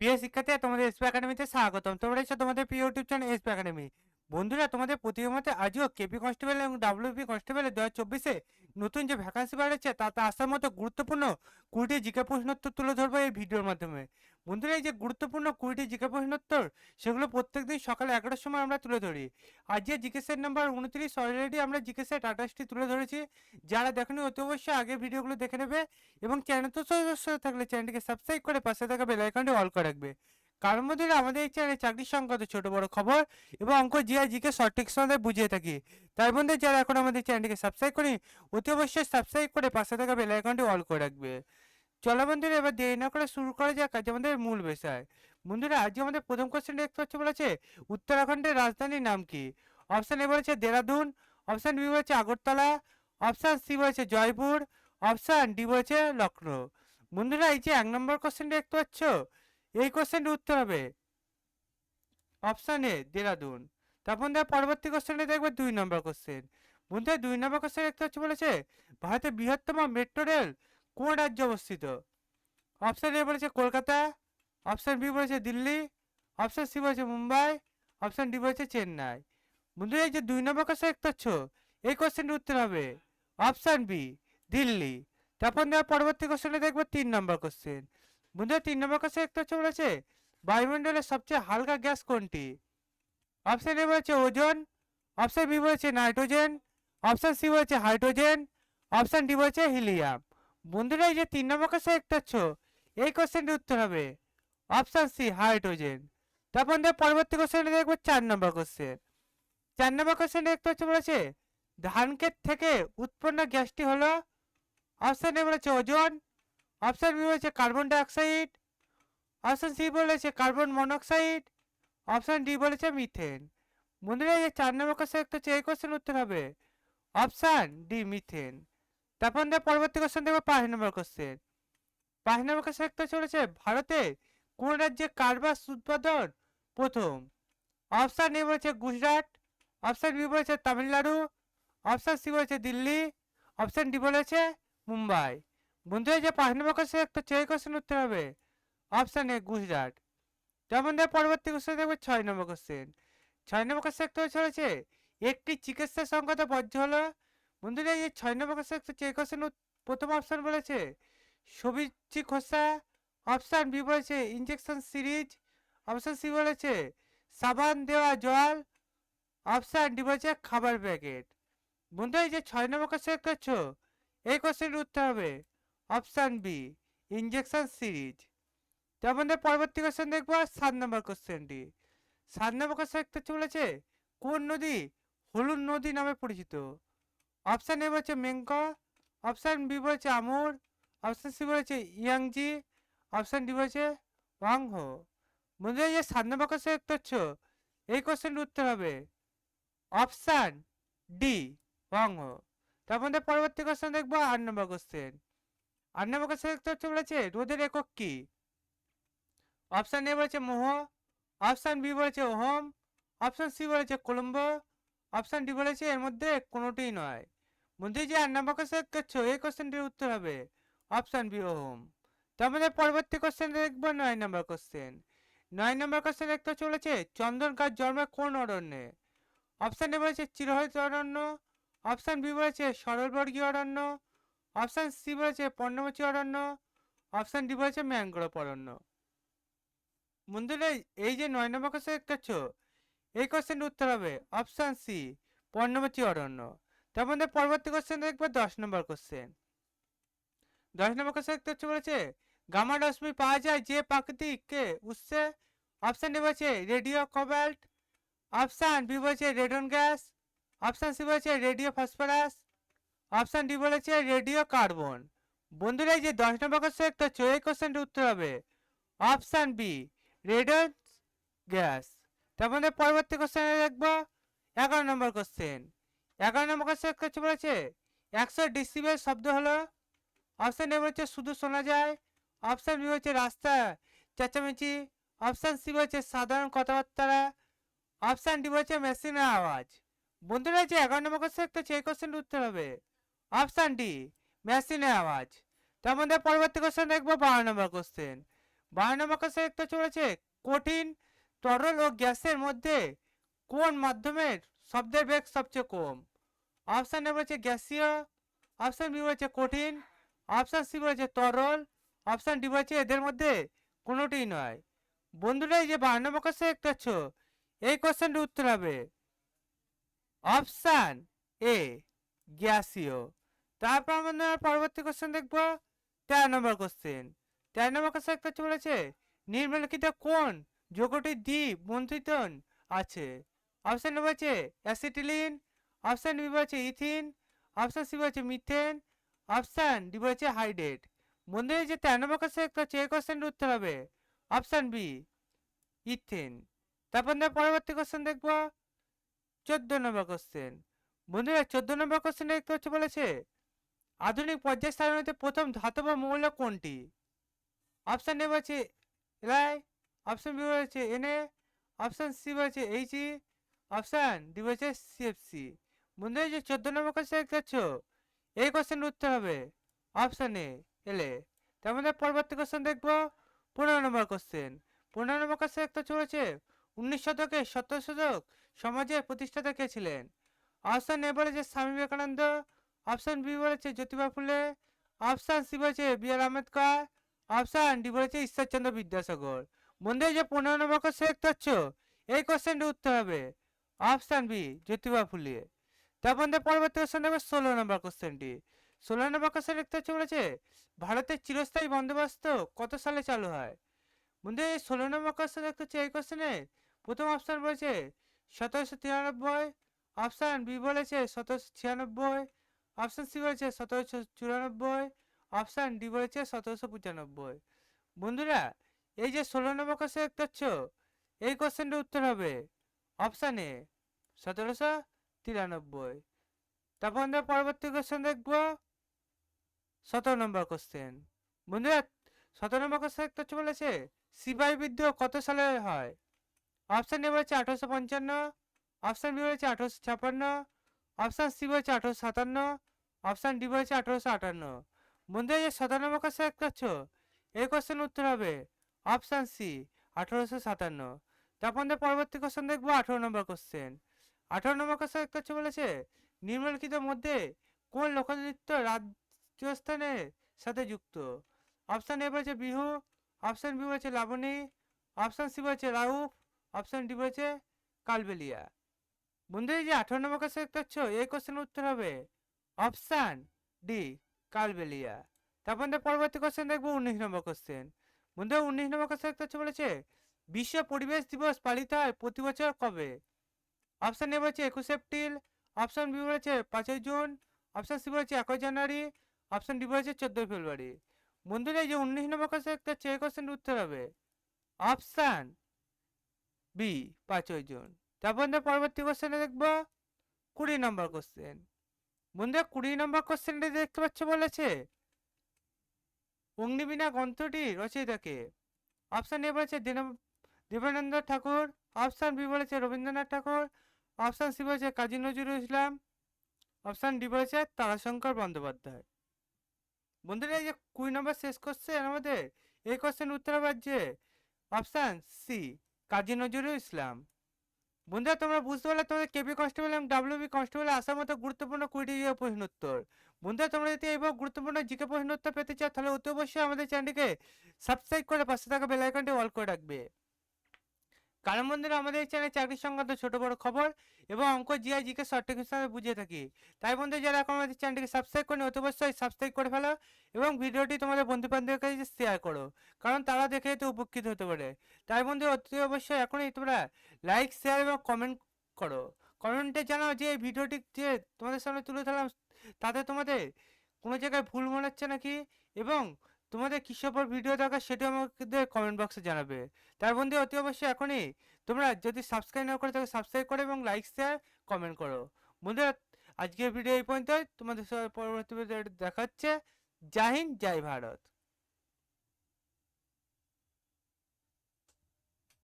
প্রিয় শিক্ষার্থীরা, তোমাদের এসপি একাডেমিতে স্বাগতম। তোমরা এসে তোমাদের প্রিয় ইউটিউব চ্যানেল এসপি একাডেমি। বন্ধুরা, তোমাদের প্রতিদিনের মতে আজও কেপি কনস্টেবল এবং ডাব্লিউপি কনস্টেবলের 2024-এ নতুন যে ভ্যাকান্সি বেরোচ্ছে তাতে আসার মতো গুরুত্বপূর্ণ 20টি জিকে প্রশ্নোত্তর তুলে ধরবো এই ভিডিওর মাধ্যমে। বন্ধুরা, এই যে গুরুত্বপূর্ণ 20টি জিকে প্রশ্নোত্তর সেগুলো প্রত্যেকদিন সকালে 11টার সময় আমরা তুলে ধরি। আজ যে জিকে সেট নাম্বার 29 অলরেডি আমরা জিকে সেট 28টি তুলে ধরেছি। যারা দেখেনি অতি অবশ্যই আগের ভিডিওগুলো দেখে নেবে এবং চ্যানেল তো সদস্য থাকলে চ্যানেলটিকে সাবস্ক্রাইব করে পাশে থাকা বেল আইকনটি অল করে রাখবে। কারণ বন্ধুরা, আমাদের এই চ্যানেলে চাকরির সংক্রান্ত ছোট বড় খবর এবং অঙ্ক জিকে সঠিক সময় বুঝিয়ে থাকি। তাই বন্ধু, যারা এখন আমাদের চ্যানেলটিকে সাবস্ক্রাইব করি অতি অবশ্যই সাবস্ক্রাইব করে পাশে থাকা বেল আইকনটি অল করে রাখবে। চলো বন্ধুরা, এবার দেরি না করে শুরু করা যাক আজ আমাদের মূল বিষয়। বন্ধুরা, আজ আমাদের প্রথম কোশ্চেন দেখতে পাচ্ছ, বলেছে উত্তরাখণ্ডের রাজধানীর নাম কি? অপশন এ বলেছে দেরাদুন, অপশন বি বলেছে আগরতলা, অপশন সি বলেছে জয়পুর, অপশন ডি বলেছে লখনৌ। বন্ধুরা, এই যে 1 নম্বর কোশ্চেন দেখতে পাচ্ছ, এই কোশ্চেনটির উত্তর হবে অপশন এ দেরাদুন। তারপর পরবর্তী কোশ্চেনে দেখবে 2 নম্বর কোশ্চেন। বন্ধুরা, 2 নম্বর কোশ্চেন দেখতে পাচ্ছ, বলেছে ভারতের বৃহত্তম মেট্রো রেল কোন রাজ্যে অবস্থিত? অপশন এ বলেছে কলকাতা, অপশন বি বলেছে দিল্লি, অপশন সি বলেছে মুম্বাই, অপশন ডি বলেছে চেন্নাই। বন্ধুরা, এই যে 2 নম্বর কোশ্চেন দেখতে পাচ্ছ, এই কোশ্চেনটির উত্তর হবে অপশন বি দিল্লি। তারপর পরবর্তী কোশ্চেনে দেখবো 3 নম্বর কোশ্চেন। বন্ধুরা, 3 নম্বর কোশ্চেন দেখতে পাচ্ছ, বলেছে বায়ুমণ্ডলের সবচেয়ে হালকা গ্যাস কোনটি? অপশন এ বলেছে ওজন, অপশন বি বলেছে নাইট্রোজেন, অপশন সি বলেছে হাইড্রোজেন, অপশন ডি বলেছে হিলিয়াম। বন্ধুরা, এই যে 3 নম্বর কোশ্চেন দেখতে পাচ্ছ, এই কোশ্চেনটির উত্তর হবে অপশন সি হাইড্রোজেন। তারপর পরবর্তী কোশ্চেনে দেখবো 4 নম্বর কোশ্চেন। 4 নম্বর কোশ্চেন দেখতে পাচ্ছ, বলেছে ধান ক্ষেত থেকে উৎপন্ন গ্যাসটি হলো? অপশন এ বলেছে ওজন, অপশন বি বলেছে কার্বন ডাইঅক্সাইড, অপশন সি বলেছে কার্বন মনোক্সাইড, অপশন ডি বলেছে মিথেন। বন্ধুরা, এই 4 নম্বর কোশ্চেন দেখতে হচ্ছে, এই কোশ্চেন উত্তর হবে অপশন ডি মিথেন। তারপর পরবর্তী কোশ্চেন দেখবো 5 নম্বর কোশ্চেন। 5 নম্বর কোশ্চেন দেখতে চলেছে ভারতে কোন রাজ্যে কার্বাস উৎপাদন প্রথম? অপশন এ বলেছে গুজরাট, অপশন বি বলেছে তামিলনাড়ু, অপশন সি বলেছে দিল্লি, অপশন ডি বলেছে মুম্বাই। বন্ধুরা, যে 5 নম্বর কোশ্চেন একটা এই কোশ্চেন উত্তর হবে অপশন এ গুজরাট। যেমন পরবর্তী কোশ্চেন দেখবে 6 নম্বর কোশ্চেন। 6 নম্বর কোশ্চেন একটা চলেছে একটি চিকিৎসা সংগত পদ্ধতি হলো? বন্ধুরা, এই 6 নম্বর কোশ্চেন এই কোশ্চেন প্রথম অপশন বলেছে সবজি খোসা, অপশন বি বলেছে ইনজেকশন সিরিজ, অপশন সি বলেছে সাবান দেওয়া জল, অপশন ডি বলেছে খাবার প্যাকেট। বন্ধু, এই যে 6 নম্বর কোশ্চেন করছো, এই কোশ্চেনের উত্তর হবে অপশন বি ইনজেকশন সিরিজ। তো আমাদের পরবর্তী কোশ্চেন দেখবো 7 নম্বর কোশ্চেনটি। 7 নম্বর কোশ্চেন হচ্ছে, বলেছে কোন নদী হলুদ নদী নামে পরিচিত? অপশন এ বলেছে মেঙ্ক, অপশন বি বলেছে আমুর, অপশন সি বলেছে ইয়াংজি, অপশন ডি বলেছে ওয়াংহো। বন্ধুরা, এই যে 7 নম্বর কোশ্চেন হচ্ছে, এই কোশ্চেনের উত্তর হবে অপশন ডি ওয়াংহো। তারপর পরবর্তী কোশ্চেন দেখবো 8 নম্বর কোশ্চেন। 8 নম্বর কোশ্চেন হচ্ছে, বলেছে রোদের একক কি? অপশন এ বলেছে মোহ, অপশন বি বলেছে ওহম, অপশন সি বলেছে কলম্বো, অপশন ডি বলেছে এর মধ্যে কোনোটিই নয়। বন্ধু, যে 8 নম্বর কোশ্চেন করছো, এই কোশ্চেনটির উত্তর হবে অপশন বি ওহম। তো আমাদের পরবর্তী কোশ্চেন দেখবো 9 নম্বর কোশ্চেন। 9 নম্বর কোশ্চেন দেখতে চলেছে চন্দন গাছ জন্মায় কোন অরণ্যে? অপশন এ বলেছে চিরহরিত অরণ্য, অপশন বি বলেছে সরলবর্গীয় অরণ্য, অপশন সি বলেছে পর্ণমোচী অরণ্য, অপশন ডি বলেছে ম্যানগ্রোভ অরণ্য। বন্ধুরা, এই যে 9 নম্বর কোশ্চেন দেখছো, এই কোশ্চেনের উত্তর হবে অপশন সি পর্ণমোচী অরণ্য। তারপর পরবর্তী কোশ্চেন দেখবো 10 নম্বর কোশ্চেন। 10 নম্বর কোশ্চেন দেখতে বলেছে গামা রশ্মি পাওয়া যায় যে প্রাকৃতিক উৎসে? অপশন এ বলেছে রেডিও কোবাল্ট, অপশন বি বলেছে রেডন গ্যাস, অপশন সি বলেছে রেডিও ফসফরাস, অপশন ডি বলেছে রেডিও কার্বন। বন্ধুরা, এই যে 10 নম্বর কোশ্চেন দেখতে হচ্ছে, এই কোশ্চেনটির উত্তর হবে অপশন বি রেডন গ্যাস। তারপর পরবর্তী কোশ্চেনে দেখবো 11 নম্বর কোশ্চেন। 11 নম্বর কোশ্চেন করছে, বলেছে 100 ডেসিবেল শব্দ হলো? অপশন এ বলেছে শুধু শোনা যায়, অপশন বি হচ্ছে রাস্তা চেঁচামেচি, অপশন সি বলেছে সাধারণ কথাবার্তা, অপশন ডি বলেছে মেশিনের আওয়াজ। বন্ধুরা, যে 11 নম্বর কোশ্চেন হচ্ছে, এই কোশ্চেনের উত্তর হবে অপশন ডি মেশিনের আওয়াজ। তার মধ্যে পরবর্তী কোশ্চেন দেখবো 12 নম্বর কোশ্চেন। 12 নম্বর কোশ্চেন দেখতে চলেছে কঠিন তরল ও গ্যাসের মধ্যে কোন মাধ্যমের শব্দের বেগ সবচেয়ে কম? অপশন এ বলেছে গ্যাসীয়, অপশন বি বলেছে কঠিন, অপশন সি বলেছে তরল, অপশন ডি বলেছে এদের মধ্যে কোনোটিই নয়। বন্ধুরা এই যে 12 নম্বর কোশ্চেন দেখতে পাচ্ছ, এই কোশ্চেনটির উত্তর হবে অপশন এ গ্যাসীয়। তারপর আমরা পরবর্তী কোশ্চেন দেখব 13 নম্বর কোশ্চেন। 13 নম্বর কোশ্চেন একটা চলেছে নিম্নলিখিত কোন যৌগটির দ্বিবন্ধিতন আছে? অপশন এ বলছে অ্যাসিটিলিন, অপশন বি বলছে ইথিন, অপশন সি বলছে মিথেন, অপশন ডি বলছে হাইড্রেট। বন্ধুরা যে 13 নম্বর কোশ্চেন একটা এই কোশ্চেনের উত্তর হবে অপশন বি ইথেন। তারপর আমরা পরবর্তী কোশ্চেন দেখব 14 নম্বর কোশ্চেন। বন্ধুরা 14 নম্বর কোশ্চেন দেখতে হচ্ছে বলেছে আধুনিক পর্যায় সারণীতে প্রথম ধাতব মৌল কোনটি? অপশন এ বলছে এলআই, অপশন বি বলছে এনএ, অপশন সি বলছে এইচই, অপশন ডি বলছে সিএফসি। বন্ধুরা যে 14 নম্বর কোশ্চেন দেখতে পাচ্ছ, এই কোশ্চেনের উত্তর হবে অপশন এ এলএ। তার মধ্যে পরবর্তী কোশ্চেন দেখব 15 নম্বর কোশ্চেন। 15 নম্বর কোশ্চেন দেখতে চলেছে 19 শতকের 17 শতক সমাজের প্রতিষ্ঠাতা কে ছিলেন? অপশন এ বলেছে স্বামী বিবেকানন্দ, অপশন বি বলেছে জ্যোতিবা ফুলে, অপশন সি বলেছে বি আর আম্বেদকর, অপশন ডি বলেছে ঈশ্বরচন্দ্র বিদ্যাসাগর। বন্ধুরা যে 15 নম্বর কোশ্চেন দেখতে পাচ্ছ, এই কোশ্চেনটির উত্তর হবে অপশন বি জ্যোতিবা ফুলে। তারপর পরবর্তী কোশ্চেন দেখবে 16 নম্বর কোশ্চেনটি। 16 নম্বর কোশ্চেন দেখতে হচ্ছে বলেছে ভারতের চিরস্থায়ী বন্দোবস্ত কত সালে চালু হয়? বন্ধু এই 16 নম্বর কোশ্চেন দেখতে হচ্ছে, এই কোশ্চেনে প্রথম অপশন বলেছে 1793, অপশন বি বলেছে 1796, অপশন সি বলেছে 1794, অপশন ডি বলেছে 1795। বন্ধুরা এই যে 16 নম্বর কোশ্চেন দেখতে পাচ্ছ, এই কোশ্চেনটির উত্তর হবে অপশন এ 1793। তারপর আমরা পরবর্তী কোশ্চেন দেখব 17 নম্বর কোশ্চেন। বন্ধুরা 17 নম্বর কোশ্চেন দেখতে হচ্ছে বলেছে সিপাহী বিদ্রোহ কত সালে হয়? অপশন এ বলেছে 1855, অপশন বি বলেছে 1856, অপশন সি বলেছে 1857, অপশন ডি বলেছে 1858। বন্ধুরা যে 17 নম্বর কোশ্চেন দেখতে পাচ্ছ, এই কোশ্চেনের উত্তর হবে অপশন সি 1857। তারপর আমরা পরবর্তী কোশ্চেন দেখব 18 নম্বর কোশ্চেন। 18 নম্বর কোশ্চেন দেখতে হচ্ছে বলেছে নিম্নলিখিতের মধ্যে কোন লোকনৃত্য রাজ্য স্থানের সাথে যুক্ত? অপশন এ বলেছে বিহু, অপশন বি বলেছে লাবণী, অপশন সি বলেছে রাউফ, অপশন ডি বলেছে কালবেলিয়া। বন্ধু এই যে 18 নম্বর কোশ্চেন দেখতে পাচ্ছ, এই কোশ্চেনের উত্তর হবে অপশন ডি কালবেলিয়া। তারপর আমরা পরবর্তী কোশ্চেন দেখবো 19 নম্বর কোশ্চেন। বন্ধু 19 নম্বর কোশ্চেন দেখতে পাচ্ছ বলেছে বিশ্ব পরিবেশ দিবস পালিত হয় প্রতি বছর কবে? অপশন এ বলেছে 21 এপ্রিল, অপশন বি বলেছে 5 জুন, অপশন সি বলেছে 1 জানুয়ারি, অপশন ডি বলেছে 14 ফেব্রুয়ারি। বন্ধুরা এই যে 19 নম্বর কোশ্চেন দেখতে পাচ্ছ, এই কোশ্চেনের উত্তর হবে অপশন বি 5 জুন। তারপর আমরা পরবর্তী কোশ্চেনে দেখব 20 নম্বর কোশ্চেন। বন্ধুরা 20 নম্বর কোশ্চেনটি দেখতে পাচ্ছ বলেছে অগ্নিবীণা গ্রন্থটি রচয়িতাকে? অপশন এ বলেছে দেবানন্দ ঠাকুর, অপশন বি বলেছে রবীন্দ্রনাথ ঠাকুর, অপশন সি বলেছে কাজী নজরুল ইসলাম, অপশন ডি বলেছে তারাশঙ্কর বন্দ্যোপাধ্যায়। বন্ধুরা এই যে 20 নম্বর শেষ কোশ্চেন আমাদের, এই কোশ্চেন উত্তর হবে যে অপশন সি কাজী নজরুল ইসলাম। বন্ধুরা তোমরা বুঝতে পারলে তোমাদের কেপি কনস্টেবল এবং ডাব্লিউবি কনস্টেবলে আসার মতো গুরুত্বপূর্ণ 20টি প্রশ্ন উত্তর। বন্ধুরা তোমরা যদি এইভাবে গুরুত্বপূর্ণ জিকে প্রশ্ন উত্তর পেতে চাও তাহলে অতি অবশ্যই আমাদের চ্যানেলটিকে সাবস্ক্রাইব করে পাশে থাকা বেল আইকনটি অল করে রাখবে। কারণ বন্ধুরা আমাদের এই চ্যানেলে চাকরি সংক্রান্ত ছোট বড় খবর এবং অঙ্ক জিআই জিকে শর্ট হিসাবে বুঝিয়ে থাকি। তাই বন্ধু যারা এখন আমাদের চ্যানেলটিকে সাবস্ক্রাইব করেনি অতি অবশ্যই সাবস্ক্রাইব করে ফেলো এবং ভিডিওটি তোমাদের বন্ধু বান্ধবের কাছে শেয়ার করো, কারণ তারা দেখে এতে উপকৃত হতে পারে। তাই বন্ধু অতি অবশ্যই এখনই তোমরা লাইক শেয়ার এবং কমেন্ট করো। কমেন্টে জানাও যে এই ভিডিওটি যে তোমাদের সামনে তুলে ধরলাম তাতে তোমাদের কোনো জায়গায় ভুল মনে হচ্ছে নাকি, এবং তোমাদের কিসের উপর ভিডিও দরকার সেটা আমাদের কমেন্ট বক্সে জানাবে। তার বন্ধু অতি অবশ্যই এখনই তোমরা যদি সাবস্ক্রাইব না করে তাহলে সাবস্ক্রাইব করো এবং লাইক শেয়ার কমেন্ট করো। বন্ধুরা আজকের ভিডিও এই পর্যন্তই, তোমাদের সাথে পরবর্তী ভিডিও দেখা হচ্ছে। জয় হিন্দ, জয় ভারত।